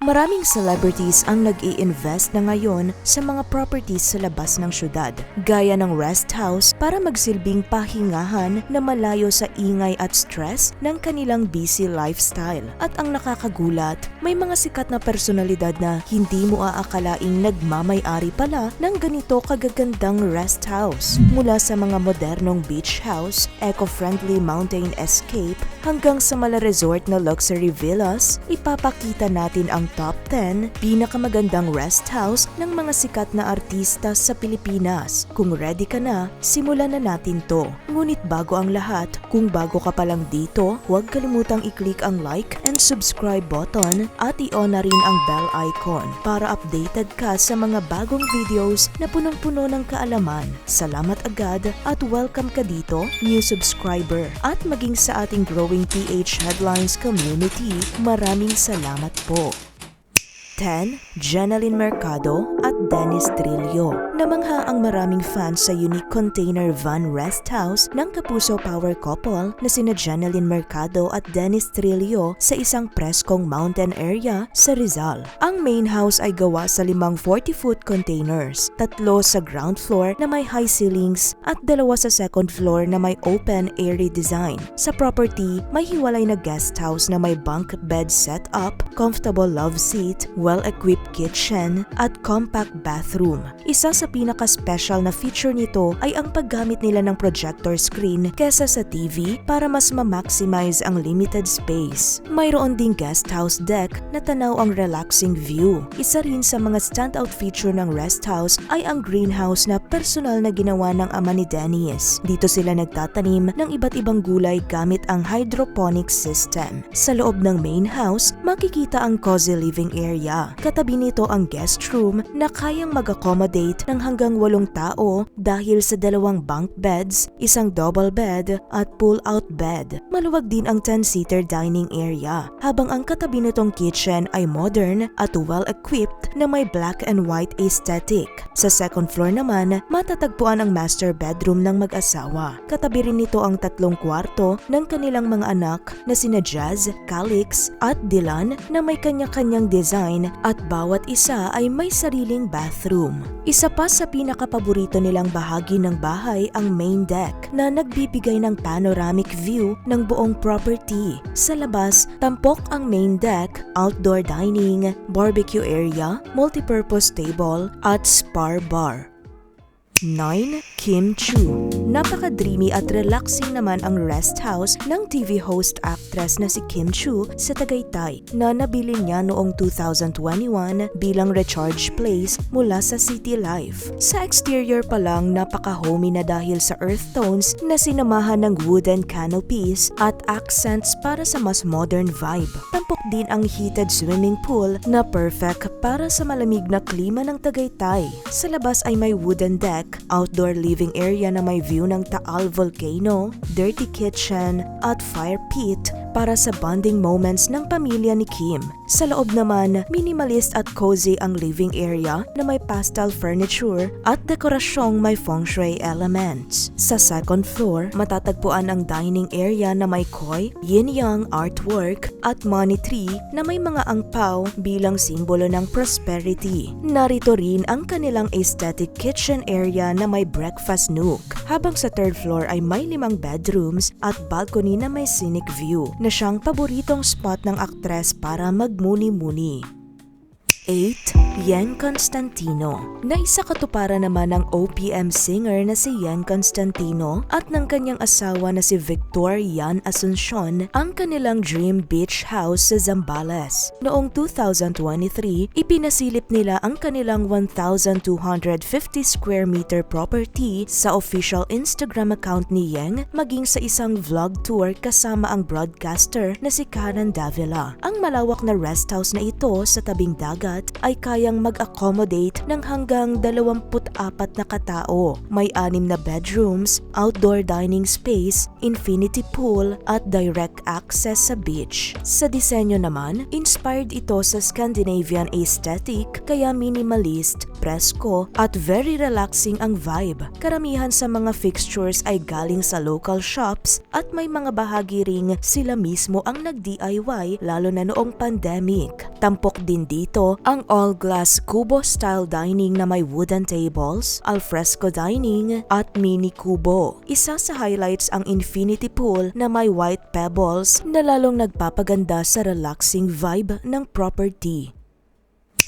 Maraming celebrities ang nag-i-invest na ngayon sa mga properties sa labas ng syudad, gaya ng rest house para magsilbing pahingahan na malayo sa ingay at stress ng kanilang busy lifestyle. At ang nakakagulat, may mga sikat na personalidad na hindi mo aakalaing nagmamay-ari pala ng ganito kagagandang rest house. Mula sa mga modernong beach house, eco-friendly mountain escape, hanggang sa mala-resort na luxury villas, ipapakita natin ang top 10 pinakamagandang rest house ng mga sikat na artista sa Pilipinas. Kung ready ka na, simulan na natin to. Ngunit bago ang lahat, kung bago ka pa lang dito, huwag kalimutang i-click ang like and subscribe button at i-on na rin ang bell icon para updated ka sa mga bagong videos na punong-puno ng kaalaman. Salamat agad at welcome ka dito, new subscriber. At maging sa ating growing PH Headlines community, maraming salamat po. 10. Jeneline Mercado at Dennis Trillo. Namangha ang maraming fans sa unique container van rest house ng kapuso power couple na sina Jeneline Mercado at Dennis Trillo sa isang preskong mountain area sa Rizal. Ang main house ay gawa sa 5 40-foot containers, 3 sa ground floor na may high ceilings at 2 sa second floor na may open airy design. Sa property, may hiwalay na guest house na may bunk bed setup, comfortable love seat, well-equipped kitchen at compact bathroom. Isa sa pinaka-special na feature nito ay ang paggamit nila ng projector screen kesa sa TV para mas ma-maximize ang limited space. Mayroon ding guest house deck na tanaw ang relaxing view. Isa rin sa mga standout feature ng rest house ay ang greenhouse na personal na ginawa ng ama ni Dennis. Dito sila nagtatanim ng iba't ibang gulay gamit ang hydroponic system. Sa loob ng main house, makikita ang cozy living area. Katabi nito ang guest room na kayang mag-accommodate ng hanggang 8 tao dahil sa 2 bunk beds, isang double bed at pull-out bed. Maluwag din ang 10-seater dining area, habang ang katabi nitong kitchen ay modern at well-equipped na may black and white aesthetic. Sa second floor naman, matatagpuan ang master bedroom ng mag-asawa. Katabi rin nito ang 3 kwarto ng kanilang mga anak na sina Jazz, Calix at Dylan na may kanya-kanyang design at bawat isa ay may sariling bathroom. Isa pa sa pinakapaborito nilang bahagi ng bahay ang main deck na nagbibigay ng panoramic view ng buong property. Sa labas, tampok ang main deck, outdoor dining, barbecue area, multipurpose table at spa bar. 9. Kim Chiu. Napaka-dreamy at relaxing naman ang rest house ng TV host actress na si Kim Chiu sa Tagaytay na nabili niya noong 2021 bilang recharge place mula sa City Life. Sa exterior pa lang, napaka-homey na dahil sa earth tones na sinamahan ng wooden canopies at accents para sa mas modern vibe. Tampok din ang heated swimming pool na perfect para sa malamig na klima ng Tagaytay. Sa labas ay may wooden deck, outdoor living area na may view ng Taal Volcano, dirty kitchen at fire pit para sa bonding moments ng pamilya ni Kim. Sa loob naman, minimalist at cozy ang living area na may pastel furniture at dekorasyong may feng shui elements. Sa second floor, matatagpuan ang dining area na may koi, yin-yang artwork at money tree na may mga angpaw bilang simbolo ng prosperity. Narito rin ang kanilang aesthetic kitchen area na may breakfast nook, habang sa third floor ay may 5 bedrooms at balcony na may scenic view na siyang paboritong spot ng aktres para magmuni-muni. 8. Yen Constantino. Naisa katuparan naman ng OPM singer na si Yen Constantino at ng kanyang asawa na si Victor Yan Asuncion ang kanilang dream beach house sa Zambales. Noong 2023, ipinasilip nila ang kanilang 1,250 square meter property sa official Instagram account ni Yen, maging sa isang vlog tour kasama ang broadcaster na si Karen Davila. Ang malawak na rest house na ito sa tabing dagat ay kayang mag-accommodate ng hanggang 24 na katao. May 6 na bedrooms, outdoor dining space, infinity pool at direct access sa beach. Sa disenyo naman, inspired ito sa Scandinavian aesthetic kaya minimalist presko at very relaxing ang vibe. Karamihan sa mga fixtures ay galing sa local shops at may mga bahagi ring sila mismo ang nag-DIY lalo na noong pandemic. Tampok din dito ang all-glass kubo-style dining na may wooden tables, alfresco dining at mini kubo. Isa sa highlights ang infinity pool na may white pebbles na lalong nagpapaganda sa relaxing vibe ng property.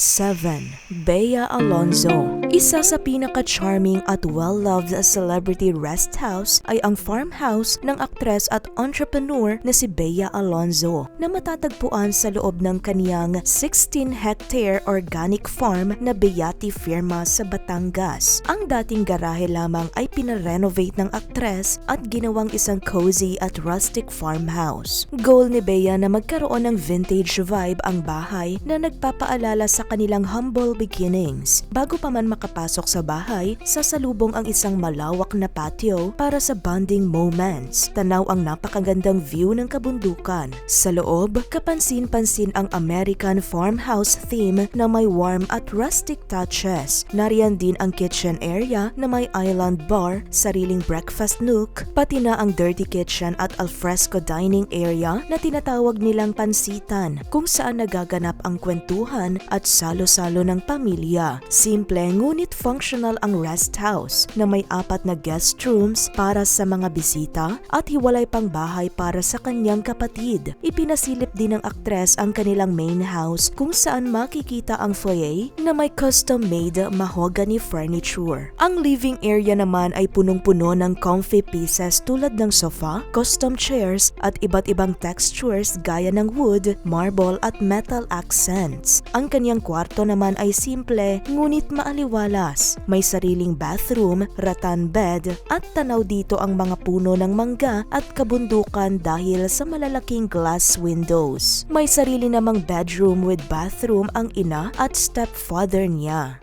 7. Bea Alonzo. Isa sa pinaka-charming at well-loved celebrity rest house ay ang farmhouse ng aktres at entrepreneur na si Bea Alonzo na matatagpuan sa loob ng kaniyang 16-hectare organic farm na Beati Firma sa Batangas. Ang dating garahe lamang ay pinarenovate ng aktres at ginawang isang cozy at rustic farmhouse. Goal ni Bea na magkaroon ng vintage vibe ang bahay na nagpapaalala sa kanilang humble beginnings. Bago pa man makapasok sa bahay, sasalubong ang isang malawak na patio para sa bonding moments. Tanaw ang napakagandang view ng kabundukan. Sa loob, kapansin-pansin ang American farmhouse theme na may warm at rustic touches. Nariyan din ang kitchen area na may island bar, sariling breakfast nook, pati na ang dirty kitchen at alfresco dining area na tinatawag nilang pansitan, kung saan nagaganap ang kwentuhan at salo-salo ng pamilya. Simple ngunit functional ang rest house na may 4 na guest rooms para sa mga bisita at hiwalay pang bahay para sa kanyang kapatid. Ipinasilip din ng aktres ang kanilang main house kung saan makikita ang foyer na may custom-made mahogany furniture. Ang living area naman ay punong-puno ng comfy pieces tulad ng sofa, custom chairs at iba't ibang textures gaya ng wood, marble at metal accents. Ang kanyang kwarto naman ay simple ngunit maaliwalas. May sariling bathroom, rattan bed at tanaw dito ang mga puno ng mangga at kabundukan dahil sa malalaking glass windows. May sarili namang bedroom with bathroom ang ina at stepfather niya.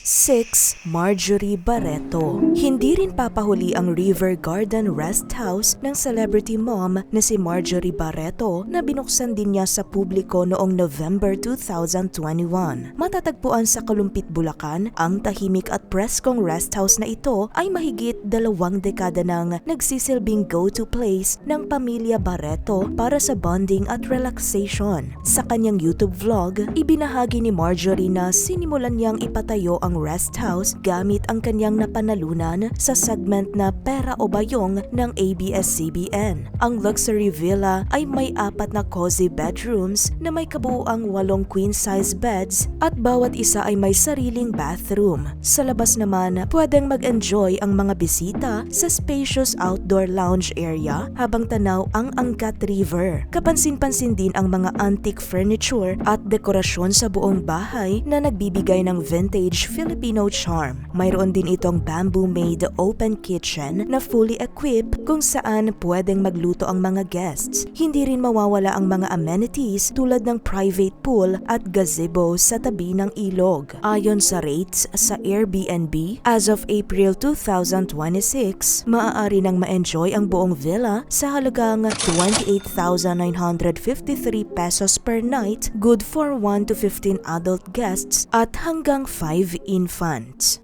6. Marjorie Barreto. Hindi rin papahuli ang River Garden Rest House ng celebrity mom na si Marjorie Barreto na binuksan din niya sa publiko noong November 2021. Matatagpuan sa Kalumpit, Bulacan, ang tahimik at preskong rest house na ito ay mahigit 2 dekada nang nagsisilbing go-to place ng pamilya Barreto para sa bonding at relaxation. Sa kanyang YouTube vlog, ibinahagi ni Marjorie na sinimulan niyang ipatayo ang rest house gamit ang kanyang napanalunan sa segment na Pera o Bayong ng ABS-CBN. Ang luxury villa ay may 4 na cozy bedrooms na may kabuuang 8 queen-size beds at bawat isa ay may sariling bathroom. Sa labas naman, pwedeng mag-enjoy ang mga bisita sa spacious outdoor lounge area habang tanaw ang Angat River. Kapansin-pansin din ang mga antique furniture at dekorasyon sa buong bahay na nagbibigay ng vintage Filipino charm. Mayroon din itong bamboo-made open kitchen na fully equipped kung saan pwedeng magluto ang mga guests. Hindi rin mawawala ang mga amenities tulad ng private pool at gazebo sa tabi ng ilog. Ayon sa rates sa Airbnb, as of April 2026, maaari nang ma-enjoy ang buong villa sa halagang 28,953 pesos per night, good for 1 to 15 adult guests at hanggang 5 infants.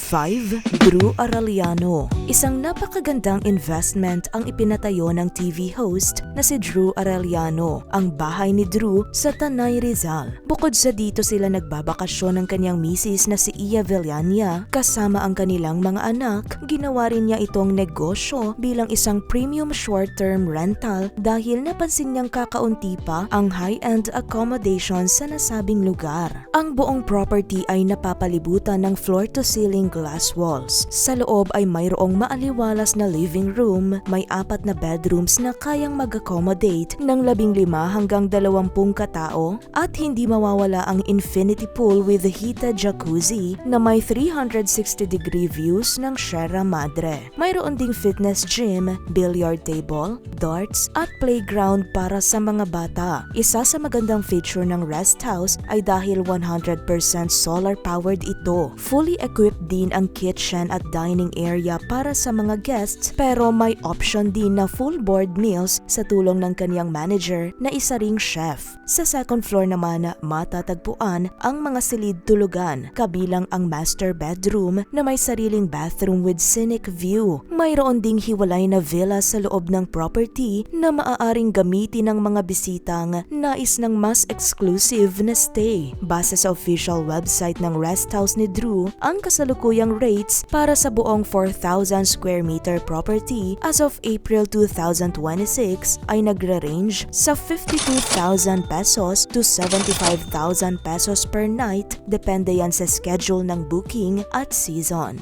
5. Drew Arellano. Isang napakagandang investment ang ipinatayo ng TV host na si Drew Arellano, ang bahay ni Drew sa Tanay, Rizal. Bukod sa dito sila nagbabakasyon ng kanyang misis na si Iya Villania kasama ang kanilang mga anak. Ginawa rin niya itong negosyo bilang isang premium short-term rental dahil napansin niyang kakaunti pa ang high-end accommodation sa nasabing lugar. Ang buong property ay napapalibutan ng floor-to-ceiling glass walls. Sa loob ay mayroong maaliwalas na living room, may 4 na bedrooms na kayang mag-accommodate ng 15 hanggang 20 katao at hindi mawawala ang infinity pool with heated jacuzzi na may 360-degree views ng Sierra Madre. Mayroon ding fitness gym, billiard table, darts at playground para sa mga bata. Isa sa magandang feature ng rest house ay dahil 100% solar powered ito. Fully equipped din din ang kitchen at dining area para sa mga guests pero may option din na full board meals sa tulong ng kanyang manager na isa ring chef. Sa second floor naman matatagpuan ang mga silid tulugan kabilang ang master bedroom na may sariling bathroom with scenic view. Mayroon ding hiwalay na villa sa loob ng property na maaaring gamitin ng mga bisitang nais ng mas exclusive na stay. Base sa official website ng rest house ni Drew, ang kasalukuyang rates para sa buong 4,000 square meter property as of April 2026 ay nagre-range sa 52,000 pesos to 75,000 pesos per night, depende yan sa schedule ng booking at season.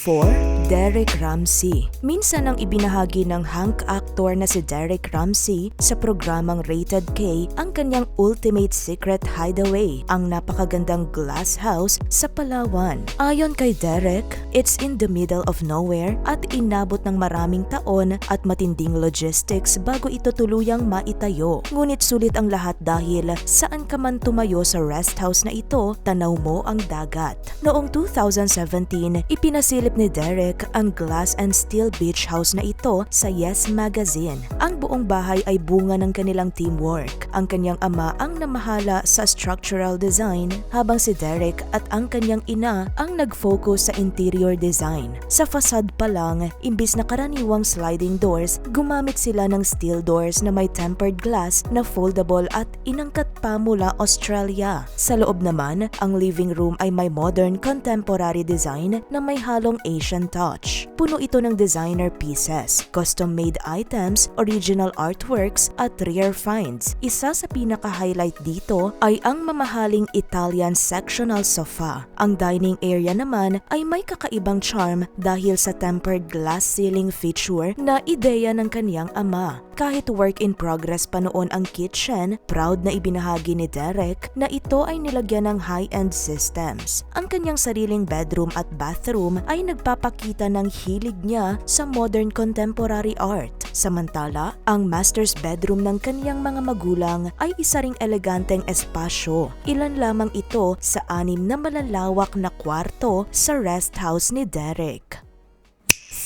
4. Derek Ramsey. Minsan nang ibinahagi ng hunk actor na si Derek Ramsey sa programang Rated K ang kanyang ultimate secret hideaway, ang napakagandang glass house sa Palawan. Ayon kay Derek, it's in the middle of nowhere at inabot ng maraming taon at matinding logistics bago ito tuluyang maitayo. Ngunit sulit ang lahat dahil saan ka man tumayo sa rest house na ito, tanaw mo ang dagat. Noong 2017, ipinasilip ni Derek ang glass and steel beach house na ito sa Yes Magazine. Ang buong bahay ay bunga ng kanilang teamwork. Ang kanyang ama ang namahala sa structural design habang si Derek at ang kanyang ina ang nag-focus sa interior design. Sa facade pa lang, imbis na karaniwang sliding doors, gumamit sila ng steel doors na may tempered glass na foldable at inangkat pa mula Australia. Sa loob naman, ang living room ay may modern contemporary design na may halong Asian touch. Puno ito ng designer pieces, custom-made items, original artworks at rare finds. Isa sa pinaka-highlight dito ay ang mamahaling Italian sectional sofa. Ang dining area naman ay may kakaibang charm dahil sa tempered glass ceiling feature na ideya ng kaniyang ama. Kahit work in progress pa noon ang kitchen, proud na ibinahagi ni Derek na ito ay nilagyan ng high-end systems. Ang kanyang sariling bedroom at bathroom ay nagpapakita ng hilig niya sa modern contemporary art. Samantala, ang master's bedroom ng kaniyang mga magulang ay isa ring eleganteng espasyo. Ilan lamang ito sa 6 na malalawak na kwarto sa rest house ni Derek.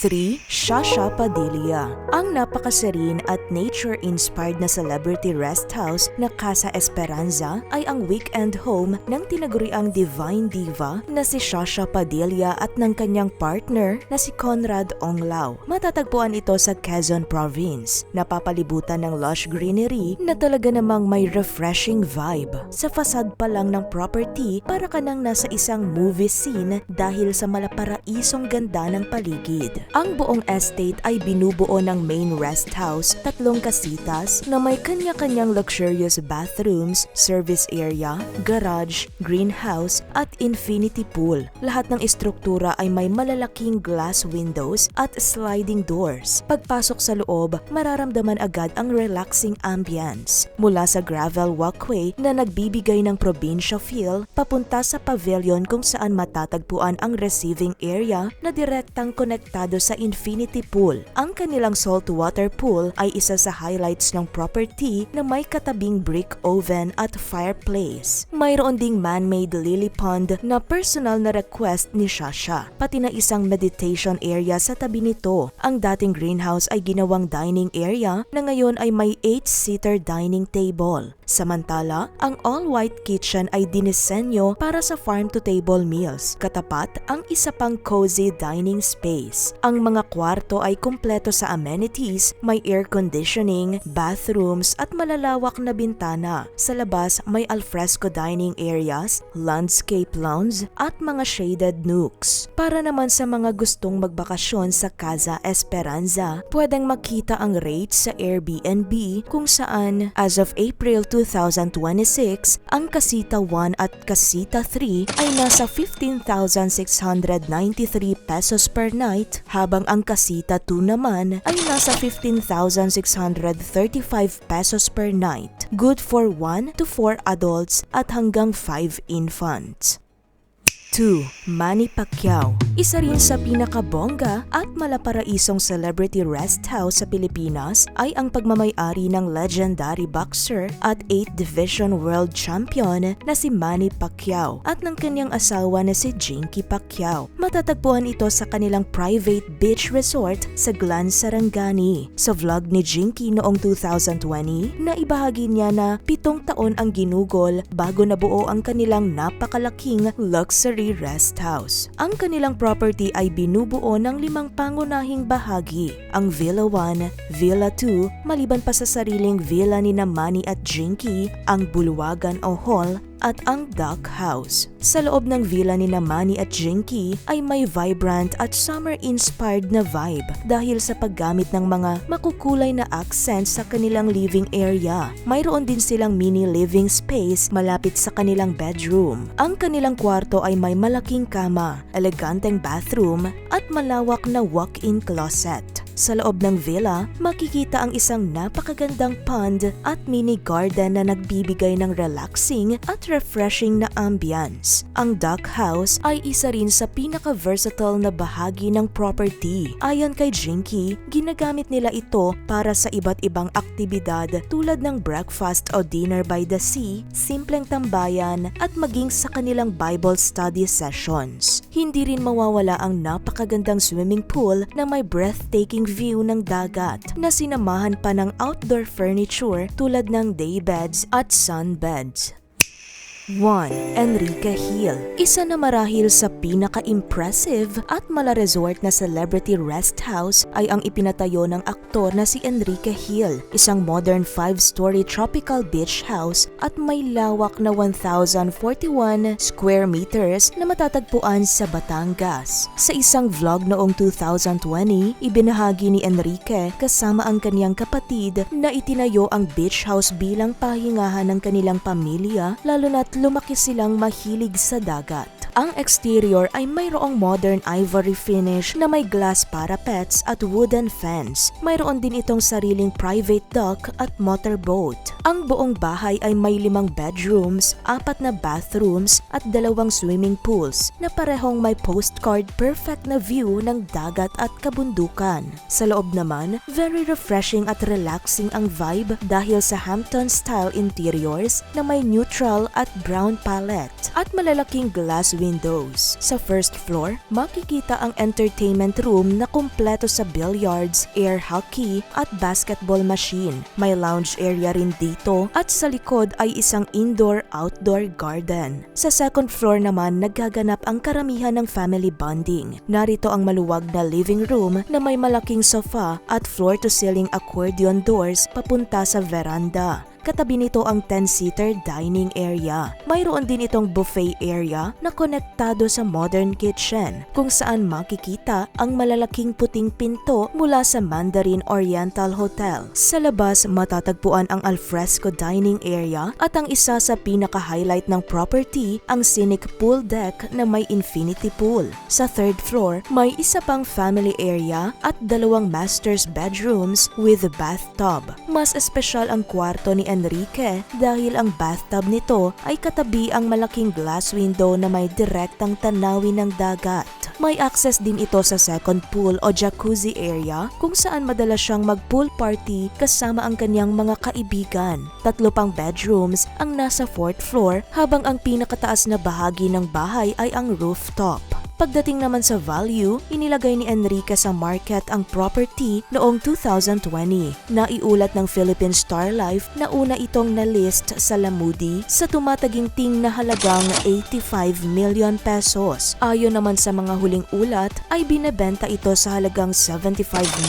3. Shasha Padilla. Ang napakaserene at nature-inspired na celebrity rest house na Casa Esperanza ay ang weekend home ng tinaguriang divine diva na si Shasha Padilla at ng kanyang partner na si Conrad Onglao. Matatagpuan ito sa Quezon Province. Napapalibutan ng lush greenery na talaga namang may refreshing vibe. Sa facade pa lang ng property, para ka nang nasa isang movie scene dahil sa malaparaisong ganda ng paligid. Ang buong estate ay binubuo ng main rest house, 3 kasitas na may kanya-kanyang luxurious bathrooms, service area, garage, greenhouse at infinity pool. Lahat ng estruktura ay may malalaking glass windows at sliding doors. Pagpasok sa loob, mararamdaman agad ang relaxing ambience. Mula sa gravel walkway na nagbibigay ng probinsya feel, papunta sa pavilion kung saan matatagpuan ang receiving area na direktang konektado sa infinity pool. Ang kanilang saltwater pool ay isa sa highlights ng property na may katabing brick oven at fireplace. Mayroon ding man-made lily pond na personal na request ni Shasha, pati na isang meditation area sa tabi nito. Ang dating greenhouse ay ginawang dining area na ngayon ay may 8-seater dining table. Samantala, ang all-white kitchen ay dinisenyo para sa farm-to-table meals. Katapat ang isa pang cozy dining space. Ang mga kwarto ay kumpleto sa amenities, may air conditioning, bathrooms at malalawak na bintana. Sa labas, may alfresco dining areas, landscape lounge at mga shaded nooks. Para naman sa mga gustong magbakasyon sa Casa Esperanza, pwedeng makita ang rates sa Airbnb kung saan as of April 2026, ang Casita 1 at Casita 3 ay nasa 15,693 pesos per night, habang ang Casita 2 naman ay nasa 15,635 pesos per night. Good for 1 to 4 adults at hanggang 5 infants. 2. Manny Pacquiao. Isa rin sa pinakabongga at malaparaisong celebrity rest house sa Pilipinas ay ang pagmamay-ari ng legendary boxer at 8th Division World Champion na si Manny Pacquiao at ng kanyang asawa na si Jinky Pacquiao. Matatagpuan ito sa kanilang private beach resort sa Glan Sarangani. Sa vlog ni Jinky noong 2020, naibahagi niya na 7 taon ang ginugol bago nabuo ang kanilang napakalaking luxury rest house. Ang kanilang property ay binubuo ng 5 pangunahing bahagi. Ang Villa 1, Villa 2, maliban pa sa sariling villa ni Manny at Jinky, ang Bulwagan o Hall, at ang Duck House. Sa loob ng villa ni Manny at Jinky ay may vibrant at summer-inspired na vibe dahil sa paggamit ng mga makukulay na accents sa kanilang living area. Mayroon din silang mini living space malapit sa kanilang bedroom. Ang kanilang kwarto ay may malaking kama, eleganteng bathroom at malawak na walk-in closet. Sa loob ng villa, makikita ang isang napakagandang pond at mini garden na nagbibigay ng relaxing at refreshing na ambience. Ang Duck House ay isa rin sa pinaka-versatile na bahagi ng property. Ayon kay Jinky, ginagamit nila ito para sa iba't ibang aktibidad tulad ng breakfast o dinner by the sea, simpleng tambayan at maging sa kanilang Bible study sessions. Hindi rin mawawala ang napakagandang swimming pool na may breathtaking view ng dagat na sinamahan pa ng outdoor furniture tulad ng daybeds at sunbeds. 1. Enrique Hill. Isa na marahil sa pinaka-impressive at mala-resort na celebrity rest house ay ang ipinatayo ng aktor na si Enrique Hill, isang modern 5-story tropical beach house at may lawak na 1,041 square meters na matatagpuan sa Batangas. Sa isang vlog noong 2020, ibinahagi ni Enrique kasama ang kaniyang kapatid na itinayo ang beach house bilang pahingahan ng kanilang pamilya, lalo na't lumaki silang mahilig sa dagat. Ang exterior ay mayroong modern ivory finish na may glass parapets at wooden fence. Mayroon din itong sariling private dock at motorboat. Ang buong bahay ay may 5 bedrooms, 4 na bathrooms at 2 swimming pools na parehong may postcard perfect na view ng dagat at kabundukan. Sa loob naman, very refreshing at relaxing ang vibe dahil sa Hampton-style interiors na may neutral at brown palette at malalaking glass windows. Sa first floor, makikita ang entertainment room na kumpleto sa billiards, air hockey at basketball machine. May lounge area rin dito at sa likod ay isang indoor-outdoor garden. Sa second floor naman nagaganap ang karamihan ng family bonding. Narito ang maluwag na living room na may malaking sofa at floor-to-ceiling accordion doors papunta sa veranda. Katabi nito ang 10-seater dining area. Mayroon din itong buffet area na konektado sa modern kitchen kung saan makikita ang malalaking puting pinto mula sa Mandarin Oriental Hotel. Sa labas matatagpuan ang alfresco dining area at ang isa sa pinaka-highlight ng property, ang scenic pool deck na may infinity pool. Sa third floor, may isa pang family area at 2 master's bedrooms with bathtub. Mas espesyal ang kwarto ni Enrique dahil ang bathtub nito ay katabi ang malaking glass window na may direktang tanawin ng dagat. May access din ito sa second pool o jacuzzi area kung saan madalas siyang mag-pool party kasama ang kanyang mga kaibigan. 3 pang bedrooms ang nasa 4th floor habang ang pinakataas na bahagi ng bahay ay ang rooftop. Pagdating naman sa value, inilagay ni Enrique sa market ang property noong 2020. Naiulat ng Philippine Star Life na una itong na-list sa Lamudi sa tumataginting na halagang 85 million pesos. Ayon naman sa mga huling ulat, ay binebenta ito sa halagang 75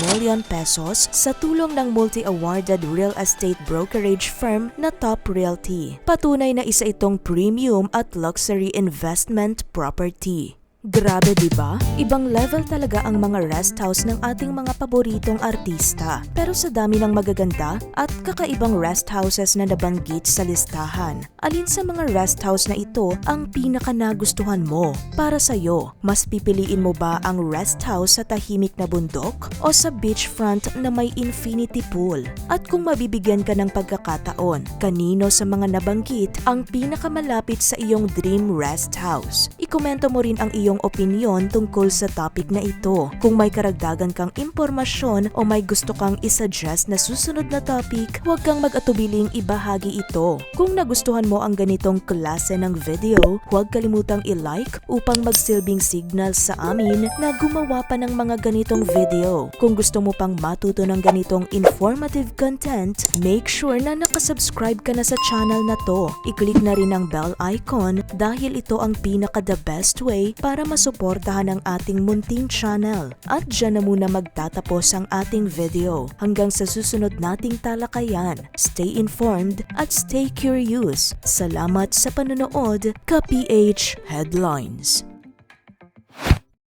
million pesos sa tulong ng multi-awarded real estate brokerage firm na Top Realty. Patunay na isa itong premium at luxury investment property. Grabe, di ba? Ibang level talaga ang mga rest house ng ating mga paboritong artista. Pero sa dami ng magaganda at kakaibang rest houses na nabanggit sa listahan, alin sa mga rest house na ito ang pinaka nagustuhan mo? Para sa'yo, mas pipiliin mo ba ang rest house sa tahimik na bundok o sa beachfront na may infinity pool? At kung mabibigyan ka ng pagkakataon, kanino sa mga nabanggit ang pinakamalapit sa iyong dream rest house? Ikomento mo rin ang iyong opinyon tungkol sa topic na ito. Kung may karagdagan kang impormasyon o may gusto kang isuggest na susunod na topic, huwag kang mag-atubiling ibahagi ito. Kung nagustuhan mo ang ganitong klase ng video, huwag kalimutang i-like upang magsilbing signal sa amin na gumawa pa ng mga ganitong video. Kung gusto mo pang matuto ng ganitong informative content, make sure na nakasubscribe ka na sa channel na to. I-click na rin ang bell icon dahil ito ang pinaka-the best way para masuportahan ang ating munting channel. At dyan na muna magtatapos ang ating video. Hanggang sa susunod nating talakayan, stay informed at stay curious. Salamat sa panonood, ka PH Headlines.